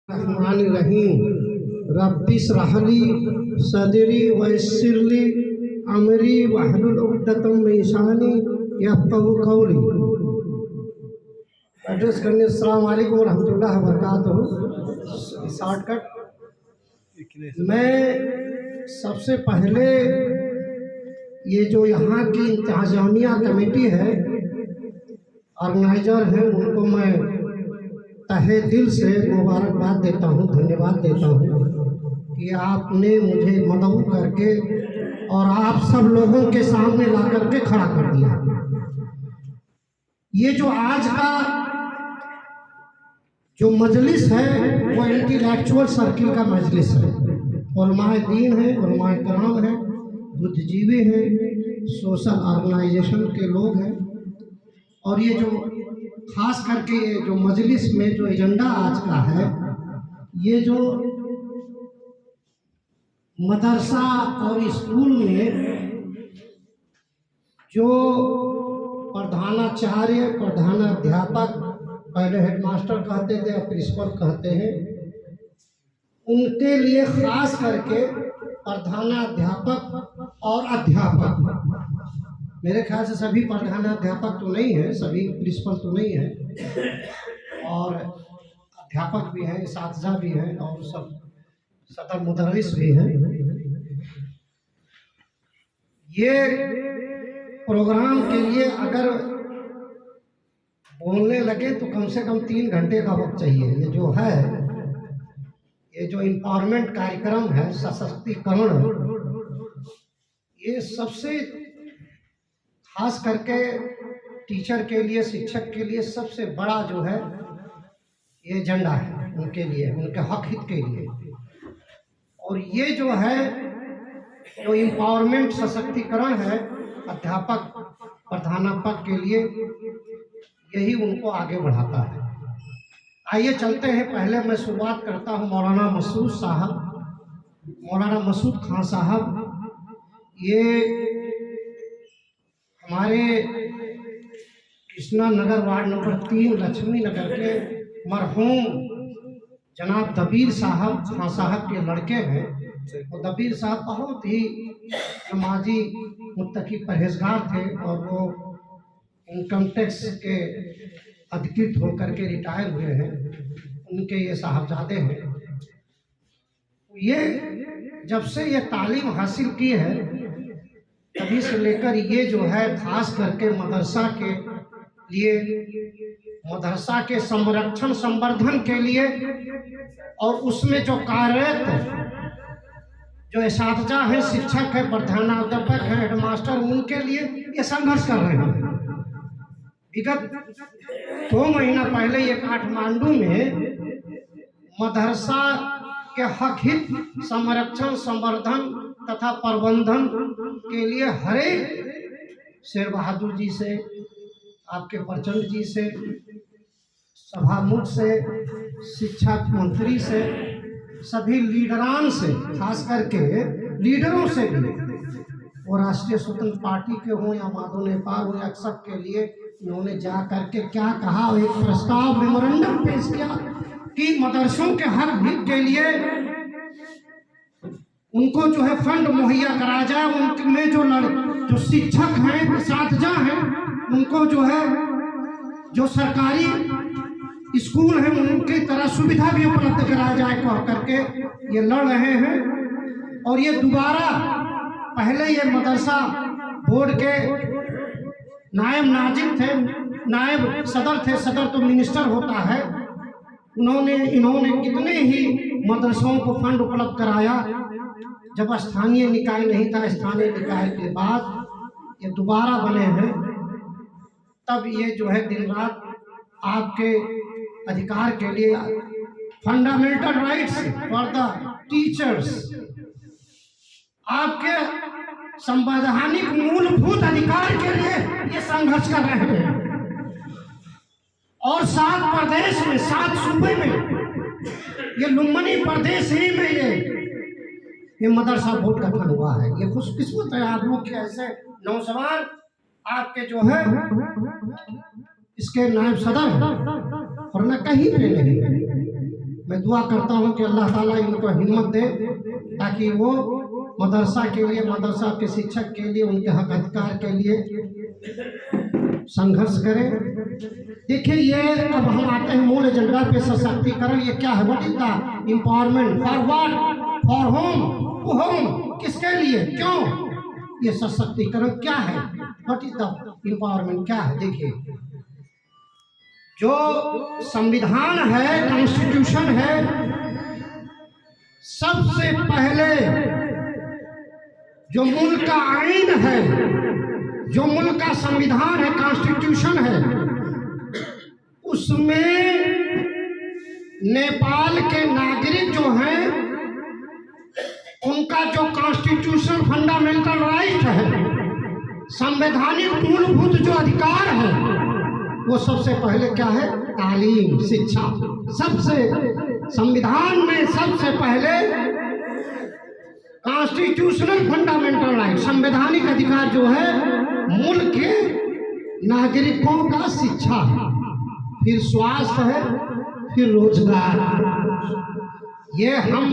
रहमानिर्रहीम रब्बिश्रहली सदरी वयस्सिरली अमरी वहलुल उक़दतम मिन लिसानी यफ़क़हू क़ौली। एड्रेस करने अस्सलाम वालेकुम रहमतुल्लाहि व बरकातहू। शॉर्टकट मैं सबसे पहले ये जो यहाँ की इंतजामिया कमेटी है, ऑर्गेनाइजर हैं, उनको मैं तहे दिल से मुबारकबाद देता हूँ, धन्यवाद देता हूँ कि आपने मुझे मदऊ करके और आप सब लोगों के सामने ला करके खड़ा कर दिया। ये जो आज का जो मजलिस है वो इंटेलेक्चुअल सर्किल का मजलिस है। उलमाए दीन है, उलमाए कराम है, बुद्धिजीवी हैं, सोशल ऑर्गेनाइजेशन के लोग हैं। और ये जो खास करके ये जो मजलिस में जो एजेंडा आज का है, ये जो मदरसा और स्कूल में जो प्रधानाचार्य, प्रधानाध्यापक, पहले हेडमास्टर कहते थे अब प्रिंसिपल कहते हैं, उनके लिए खास करके प्रधानाध्यापक और अध्यापक, मेरे ख्याल से सभी प्रधानाध्यापक तो नहीं है, सभी प्रिंसिपल तो नहीं है, और अध्यापक भी हैं, साथीजा भी हैं, और सब सदर मुदर्रिस भी हैं। ये प्रोग्राम के लिए अगर बोलने लगे तो कम से कम 3 घंटे का वक्त चाहिए। ये जो है, ये जो एम्पावरमेंट कार्यक्रम है, सशक्तिकरण, ये सबसे खास करके टीचर के लिए, शिक्षक के लिए सबसे बड़ा जो है ये एजेंडा है उनके लिए, उनके हक हित के लिए। और ये जो है जो एम्पावरमेंट, सशक्तिकरण है अध्यापक, प्रधानाध्यापक के लिए, यही उनको आगे बढ़ाता है। आइए चलते हैं। पहले मैं शुरुआत करता हूँ मौलाना मसूद साहब, मौलाना मसूद खान साहब। ये हमारे कृष्णा नगर वार्ड नंबर 3 लक्ष्मी नगर के मरहूम जनाब दबीर साहब खान साहब के लड़के हैं। और दबीर साहब बहुत ही नमाजी, मुत्तकी, परहेजगार थे, और वो इनकम टैक्स के अधिकृत होकर के रिटायर हुए हैं। उनके ये साहबजादे हैं। ये जब से ये तालीम हासिल की है तभी से लेकर ये जो है खास करके मदरसा के लिए, मदरसा के संरक्षण संवर्धन के लिए, और उसमें जो कार्यरत जो असातिज़ा हैं, शिक्षक है, प्रधानाध्यापक है, हेडमास्टर, उनके लिए ये संघर्ष कर रहे हैं। विगत 2 महीना पहले ये काठमांडू में मदरसा के हक हित, संरक्षण, संवर्धन तथा प्रबंधन के लिए हरे शेर बहादुर जी से, आपके प्रचंड जी से, सभामुख से, शिक्षा मंत्री से, सभी लीडरान से, खास करके लीडरों से भी, वो राष्ट्रीय स्वतंत्र पार्टी के हों या माधव नेपाल हो, या सब के लिए इन्होंने जा करके क्या कहा, एक प्रस्ताव मेमोरेंडम पेश किया कि मदरसों के हर हित के लिए उनको जो है फंड मुहैया कराया जाए। उनमें जो शिक्षक हैं, असातिज़ा हैं, उनको जो है जो सरकारी स्कूल हैं उनकी तरह सुविधा भी उपलब्ध कराया जाए कह करके ये लड़ रहे हैं। और ये दोबारा, पहले ये मदरसा बोर्ड के नायब नाजिम थे, नायब सदर थे, सदर तो मिनिस्टर होता है, इन्होंने कितने ही मदरसों को फंड उपलब्ध कराया। जब स्थानीय निकाय नहीं था, स्थानीय निकाय के बाद ये दोबारा बने हैं, तब ये जो है दिन रात आपके अधिकार के लिए, fundamental rights for the teachers, आपके संवैधानिक मूलभूत अधिकार के लिए ये संघर्ष कर रहे हैं। और 7 प्रदेश में, 7 सूबे में, ये लुम्बिनी प्रदेश ही में ये मदरसा बोर्ड गठन हुआ है। ये खुशकिस्मत है आप लोग के ऐसे नौजवान आपके जो है इसके नायब सदर, और न कहीं पे नहीं। मैं दुआ करता हूँ कि अल्लाह ताला इनको हिम्मत दे ताकि वो मदरसा के लिए, मदरसा के शिक्षक के लिए, उनके हक अधिकार के लिए संघर्ष करें। देखिए, ये अब हम आते हैं मूल एजेंडा पे, सशक्तिकरण। ये क्या है? What is the empowerment? For what? For whom? To whom? किसके लिए? क्यों? ये सशक्तिकरण क्या है? व्हाट इज द एम्पावरमेंट क्या है? देखिए, जो संविधान है, कॉन्स्टिट्यूशन है, सबसे पहले जो मुल्क का आईन है, जो मुल्क का संविधान है, कॉन्स्टिट्यूशन है, उसमें नेपाल के नागरिक जो हैं उनका जो कॉन्स्टिट्यूशन फंडामेंटल राइट है, संवैधानिक मूलभूत जो अधिकार है, वो सबसे पहले क्या है? तालीम, शिक्षा। सबसे संविधान में सबसे पहले कॉन्स्टिट्यूशनल फंडामेंटल राइट, संवैधानिक अधिकार जो है मुल्क के नागरिकों का शिक्षा है, फिर स्वास्थ्य है, फिर रोजगार। ये हम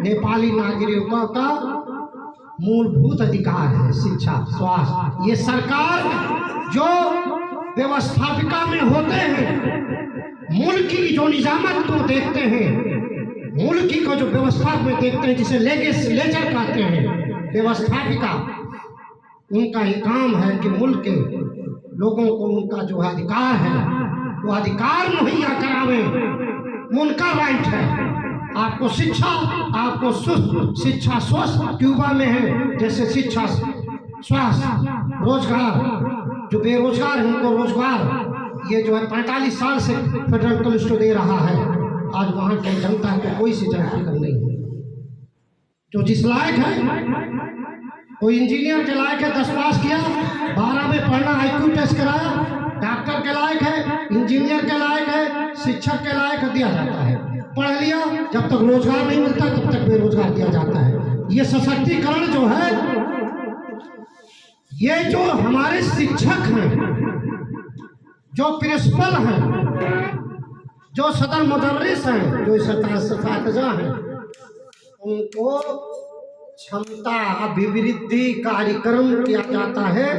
नेपाली नागरिकों का मूलभूत अधिकार है, शिक्षा, स्वास्थ्य। ये सरकार जो व्यवस्थापिका में होते हैं, मुल्क की जो निजामत को देखते हैं, मुल्क की को जो व्यवस्था में देखते हैं, जिसे लेजर कहते हैं, व्यवस्थापिका, उनका ही काम है कि मुल्क के लोगों को उनका जो अधिकार है वो अधिकार मुहैया करावे। उनका राइट है। आपको शिक्षा, आपको शिक्षा, स्वस्थ क्यूबा में है जैसे शिक्षा, स्वास्थ्य, रोजगार। जो बेरोजगार है उनको रोजगार। ये जो है 45 साल से फेडरल पुलिस को दे रहा है। आज वहाँ की जनता को कोई सी फिक्र नहीं है। जो जिस लायक है, कोई इंजीनियर के लायक है, 10 पास किया, 12 में पढ़ना, IQ टेस्ट कराया, डॉक्टर के लायक है, इंजीनियर के लायक है, शिक्षक के लायक दिया जाता है। पढ़ लिया, जब तक रोजगार नहीं मिलता तब तक बेरोजगार दिया जाता है। ये सशक्तिकरण जो है, ये जो हमारे शिक्षक हैं, जो प्रिंसिपल हैं, जो सदर मुदर्रिस हैं, जो इस्तातिज़ा हैं, उनको क्षमता अभिवृद्धि कार्यक्रम किया जाता है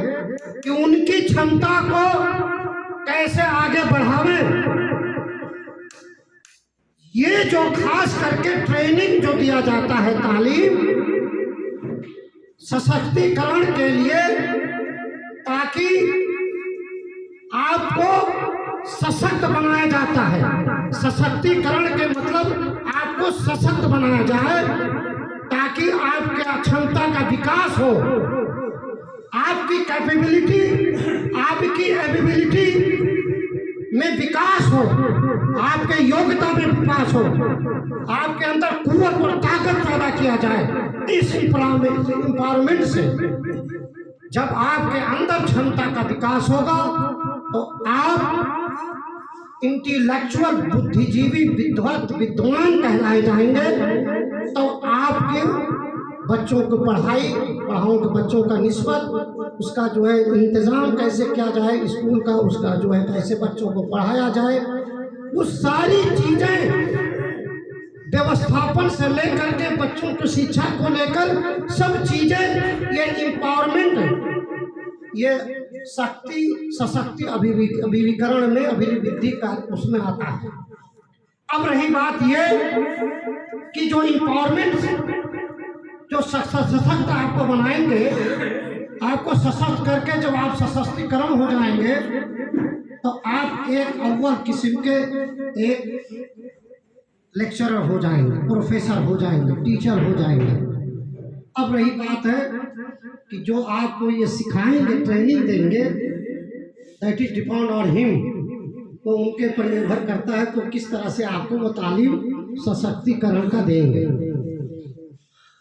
कि उनकी क्षमता को कैसे आगे बढ़ावें। ये जो खास करके ट्रेनिंग जो दिया जाता है, तालीम, सशक्तिकरण के लिए, ताकि आपको सशक्त बनाया जाता है। सशक्तिकरण के मतलब आपको सशक्त बनाया जाए ताकि आपके क्षमता का विकास हो, आपकी कैपेबिलिटी, आपकी एबिलिटी में विकास हो, आपके योग्यता में विकास हो, आपके अंदर कुव्वत और ताकत पैदा किया जाए। इस एम्पावरमेंट से जब आपके अंदर क्षमता का विकास होगा तो आप इंटेलेक्चुअल, बुद्धिजीवी, विद्वान कहलाए जाएंगे। तो आपके बच्चों को पढ़ाओ के बच्चों का निस्बत, उसका जो है इंतज़ाम कैसे किया जाए, स्कूल का उसका जो है कैसे बच्चों को पढ़ाया जाए, वो सारी चीज़ें व्यवस्थापन से लेकर के बच्चों की शिक्षा को लेकर सब चीज़ें, ये एम्पावरमेंट, ये शक्ति, सशक्ति, अभिवीकरण में अभिवृद्धि का उसमें आता है। अब रही बात ये कि जो एम्पावरमेंट, जो सशक्त आपको बनाएंगे, आपको सशक्त करके जब आप सशक्तिकरण हो जाएंगे तो आप एक अव्वल किस्म के एक लेक्चरर हो जाएंगे, प्रोफेसर हो जाएंगे, टीचर हो जाएंगे। अब रही बात है कि जो आपको ये सिखाएंगे, ट्रेनिंग देंगे, that is depend on him, तो उनके पर निर्भर करता है तो किस तरह से आपको वो तालीम सशक्तिकरण का देंगे,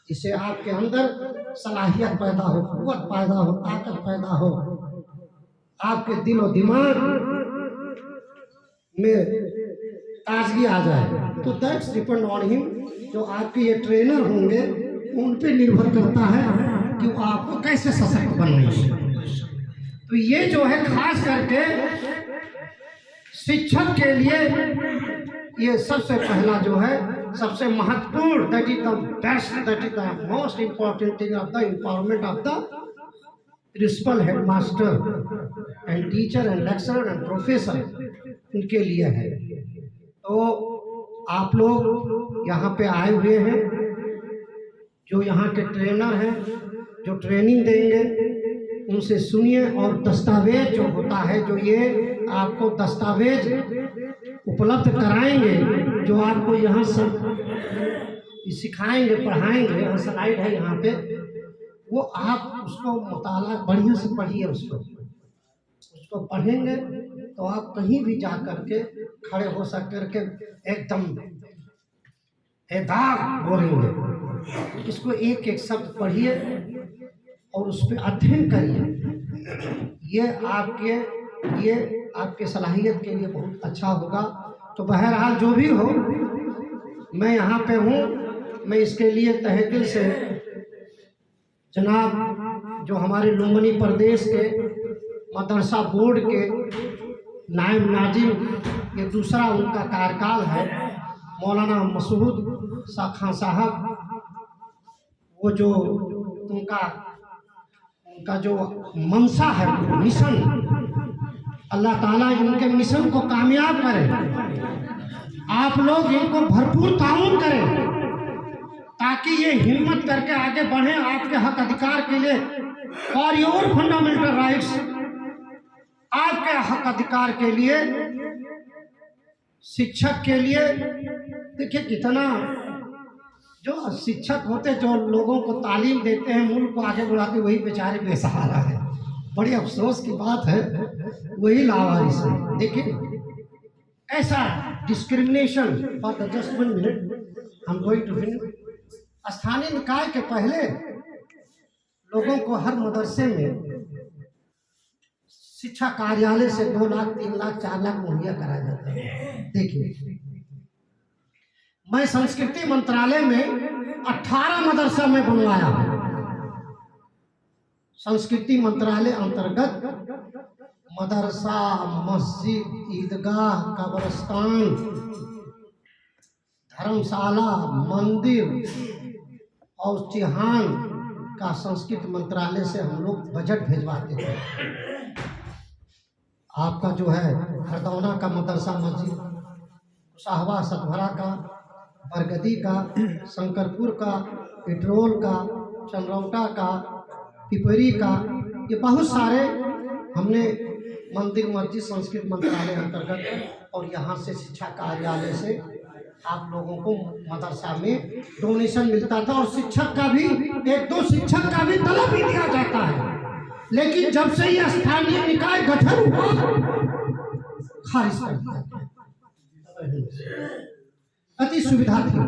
जिससे आपके अंदर सलाहियत पैदा हो, कुव्वत पैदा हो, ताकत पैदा हो, आपके दिल और दिमाग में ताजगी आ जाए। तो दैट्स डिपेंड ऑन हिम। जो आपके ये ट्रेनर होंगे उन पे निर्भर करता है कि वो आपको कैसे सशक्त बनाएंगे। तो ये जो है खास करके शिक्षक के लिए ये सबसे पहला जो है सबसे महत्वपूर्ण, that is the best, that is the most important thing of the empowerment of the principal, headmaster and teacher and lecturer and professor, उनके लिए है। तो आप लोग यहाँ पे आए हुए हैं, जो यहाँ के ट्रेनर हैं जो ट्रेनिंग देंगे उनसे सुनिए, और दस्तावेज जो होता है, जो ये आपको दस्तावेज उपलब्ध कराएंगे, जो आपको यहाँ सब सिखाएंगे पढ़ाएंगे, यहाँ स्लाइड है यहाँ पे, वो आप उसको मुताला बढ़िया से पढ़िए, उसको पढ़ेंगे तो आप कहीं भी जा करके खड़े हो सक करके एकदम एदाग बोलेंगे। इसको एक एक शब्द पढ़िए और उस पर अध्ययन करिए, ये आपके सलाहियत के लिए बहुत अच्छा होगा। तो बहरहाल जो भी हो, मैं यहाँ पे हूँ, मैं इसके लिए तहे दिल से जनाब जो हमारे लुम्बिनी प्रदेश के मदरसा बोर्ड के नायब नाजिम, ये दूसरा उनका कार्यकाल है, मौलाना मसूद खान साहब, वो जो उनका जो मंशा है, मिशन, अल्लाह ताला इनके मिशन को कामयाब करे। आप लोग इनको भरपूर ताउन करें ताकि ये हिम्मत करके आगे बढ़े आपके हक अधिकार के लिए, फॉर योर फंडामेंटल राइट्स, आपके हक अधिकार के लिए, शिक्षक के लिए। देखिए कितना जो शिक्षक होते, जो लोगों को तालीम देते हैं, मुल्क को आगे बढ़ाते, वही बेचारे बेसहारा है। बड़ी अफसोस की बात है, वही लावारिस है। देखिए ऐसा discrimination, for the just 1 minute I am going to finish. स्थानीय निकाय के पहले लोगों को हर मदरसे में शिक्षा कार्यालय से 2 लाख 3 लाख 4 लाख मुहैया कराया जाता है। देखिए मैं संस्कृति मंत्रालय में 18 मदरसा में बनवाया हूँ। संस्कृति मंत्रालय अंतर्गत मदरसा, मस्जिद, ईदगाह, कब्रिस्तान, धर्मशाला, मंदिर और चिहान का संस्कृत मंत्रालय से हम लोग बजट भेजवाते थे। आपका जो है हरदौना का मदरसा मस्जिद, शाहबा सतभरा का, बरगदी का, शंकरपुर का, पेट्रोल का, चंद्रौटा का, पिपरी का, ये बहुत सारे हमने मंदिर मस्जिद संस्कृत मंत्रालय अंतर्गत, और यहाँ से शिक्षा कार्यालय से आप लोगों को मदरसा में डोनेशन मिलता था, और शिक्षक का भी 1-2 शिक्षक का भी तलब भी दिया जाता है। लेकिन जब से ये स्थानीय निकाय गठन हुआ, खारिज कर दिया। अति सुविधा थी,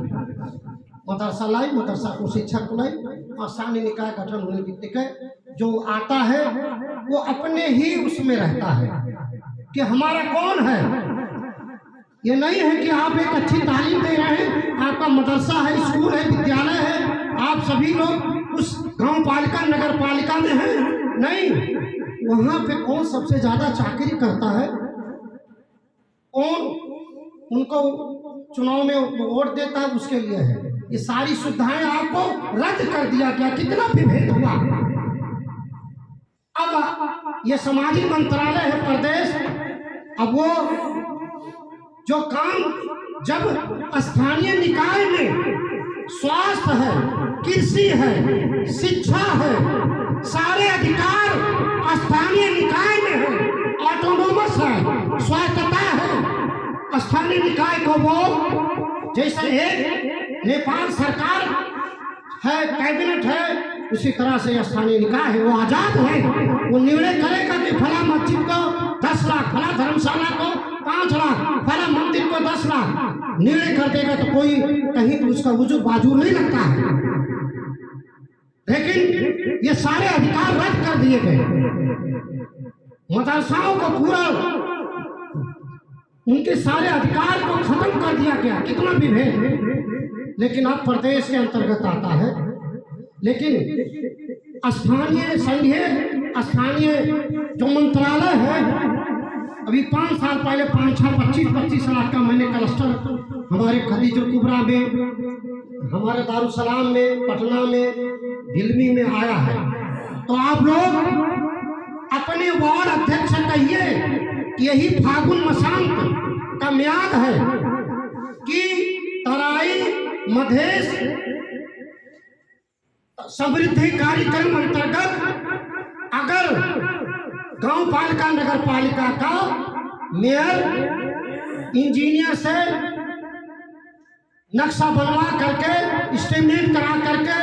मदरसा लाई, मदरसा को शिक्षक को लाई, और स्थानीय निकाय गठन होने की दिक्कत, जो आता है वो अपने ही उसमें रहता है कि हमारा कौन है। ये नहीं है कि आप एक अच्छी तालीम दे रहे हैं, आपका मदरसा है, स्कूल है, विद्यालय है, आप सभी लोग उस गांव पालिका नगर पालिका में हैं। नहीं, वहाँ पे कौन सबसे ज़्यादा चाकरी करता है, कौन उनको चुनाव में वोट देता है, उसके लिए है। ये सारी सुविधाएं आपको रद्द कर दिया गया। कितना विभेद हुआ। अब ये सामाजिक मंत्रालय है प्रदेश, अब वो जो काम जब स्थानीय निकाय में स्वास्थ्य है, कृषि है, शिक्षा है, सारे अधिकार स्थानीय निकाय में है, ऑटोनोमस है, स्वायत्तता है। स्थानीय निकाय को वो जैसे एक नेपाल सरकार है, कैबिनेट है, उसी तरह से स्थानीय निकाय है, वो आजाद है। वो निर्णय करेगा कि फला मस्जिद को 10 लाख, फला धर्मशाला को 5 लाख, फला मंदिर को 10 लाख निर्णय कर देगा, तो कोई कहीं तो उसका वजूद बाजू नहीं लगता है। लेकिन ये सारे अधिकार रद्द कर दिए गए, मदरसाओं को पूरा उनके सारे अधिकार को खत्म कर दिया गया। कितना विभेद। लेकिन अब प्रदेश के अंतर्गत आता है। लेकिन स्थानीय संघीय, स्थानीय जो मंत्रालय है, अभी 5 साल पहले 25 लाख का मैंने क्लस्टर हमारे खदीजुल कुबरा में, हमारे दारुसलाम में, पटना में, दिल्ली में आया है। तो आप लोग अपने वार्ड अध्यक्ष से कहिए कि यही फागुन मसांत का म्याद है कि तराई मधेश समृद्धि कार्यक्रम अंतर्गत अगर गांव पालिका नगर पालिका का मेयर इंजीनियर से नक्शा बनवा करके, एस्टीमेट करा करके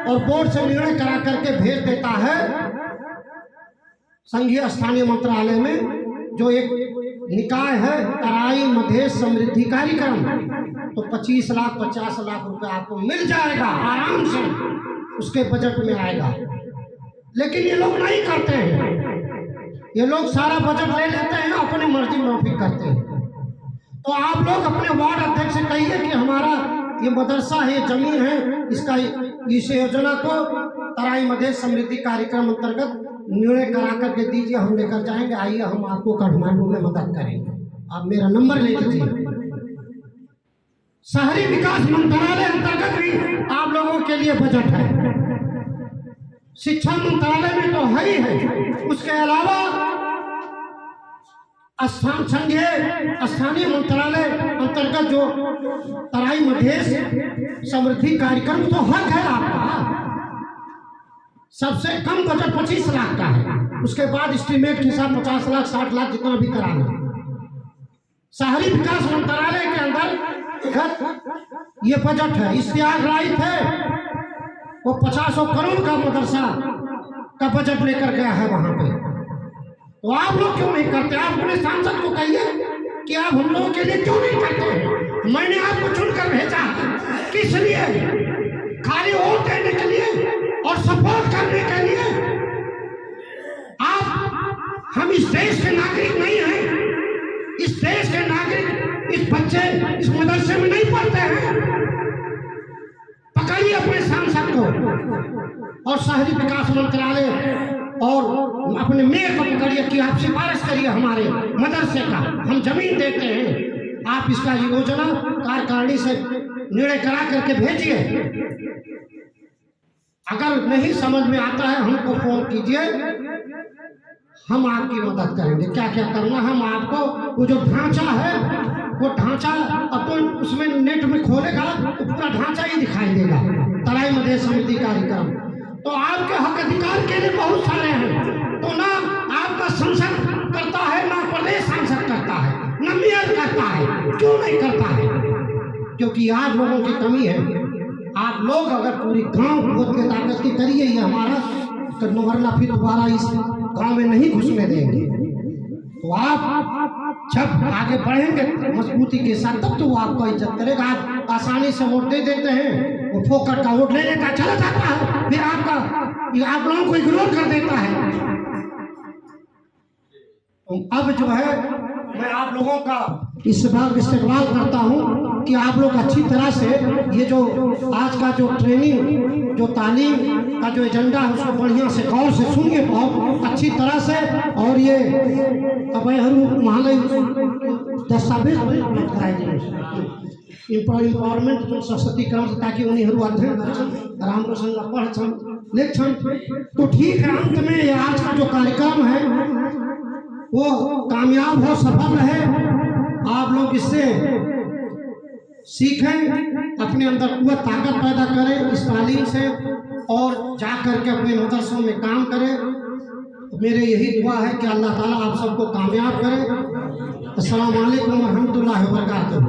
और बोर्ड से निर्णय करा करके भेज देता है संघीय स्थानीय मंत्रालय में, जो एक निकाय है तराई मधेश समृद्धि कार्यक्रम, तो 25 लाख 50 लाख रुपए आपको मिल जाएगा आराम से, उसके बजट में आएगा। लेकिन ये लोग नहीं करते हैं, ये लोग सारा बजट ले लेते हैं, अपनी मर्जी मुताबिक करते हैं। तो आप लोग अपने वार्ड अध्यक्ष से कहिए कि हमारा ये मदरसा है, ये जमीन है, इसका इस योजना को तराई मधेश समृद्धि कार्यक्रम अंतर्गत निर्णय करा करके दीजिए, हम लेकर जाएंगे, आइए हम आपको काठमांडू में मदद करेंगे। आप मेरा नंबर ले लीजिए। शहरी विकास मंत्रालय अंतर्गत भी आप लोगों के लिए बजट है, शिक्षा मंत्रालय में तो है ही है, उसके अलावा स्थानीय मंत्रालय अंतर्गत जो तराई मधेश समृद्धि कार्यक्रम तो हक है आपका। सबसे कम बजट 25 लाख का है, उसके बाद एस्टीमेट के साथ 50 लाख 60 लाख जितना भी कराना। शहरी विकास मंत्रालय के अंदर ये बजट है, इश्तियाक राइट है, वो 50 करोड़ का मदरसा का बजट लेकर गया है वहां पे। तो आप लोग क्यों नहीं करते? आप अपने सांसद को कहिए कि आप हम लोगों के लिए क्यों नहीं करते? मैंने आपको चुनकर भेजा, किस लिए? खाली वोट देने के लिए और सपोर्ट करने के लिए? हम इस देश के नागरिक नहीं हैं, इस देश के नागरिक, इस बच्चे इस मदरसे में नहीं पढ़ते हैं। पकड़िए अपने सांसद को और शहरी विकास मंत्रालय और अपने मेयर को पकड़िए कि आप सिफारिश करिए हमारे मदरसे का, हम जमीन देते हैं, आप इसका योजना कार्यकारिणी से निर्णय करा करके भेजिए। अगर नहीं समझ में आता है हमको फोन कीजिए, हम आपकी मदद करेंगे। क्या क्या करना है हम आपको, वो जो ढांचा है वो ढांचा अपन उसमें नेट में खोलेगा तो पूरा ढांचा ही दिखाई देगा, तराई मधेश समृद्धि कार्यक्रम। तो आपके हक अधिकार के लिए बहुत सारे हैं, तो ना आपका संसद करता है, ना प्रदेश सांसद करता है, ना मेयर करता है। क्यों नहीं करता है? क्योंकि आज लोगों की कमी है। आप लोग अगर पूरी गांव गोद के ताकत की करिए ये हमारा, तो वरना फिर दोबारा इस गांव में नहीं घुसने देंगे। तो आप जब आगे बढ़ेंगे मजबूती के साथ, तब तो वो आपको इज्जत करेगा। आप आसानी से वोट दे देते हैं, वो फोकट का वोट ले लेता चला जाता है, फिर आप लोगों को इग्नोर कर देता है। तो अब जो है मैं आप लोगों का इस बार इस्तेमाल करता हूँ कि आप लोग अच्छी तरह से ये जो आज का जो ट्रेनिंग, जो तालीम का जो एजेंडा है उसको बढ़िया से गौर से सुनिए, बहुत अच्छी तरह से। और ये अब महालय दस्तावेज इम्पावरमेंट जो सशक्तिकरण से, ताकि उन्हें अध्ययन आराम को संग पढ़ लेखन। तो ठीक है, अंत में ये आज का जो कार्यक्रम है वो कामयाब हो, सफल रहे, आप लोग इससे सीखें, अपने अंदर कुव्वत ताकत पैदा करें इस तालीम से, और जा करके अपने मदरसों में काम करें। मेरे यही दुआ है कि अल्लाह ताला आप सबको कामयाब करे। अस्सलाम वालेकुम व रहमतुल्लाहि व बरकातुहू।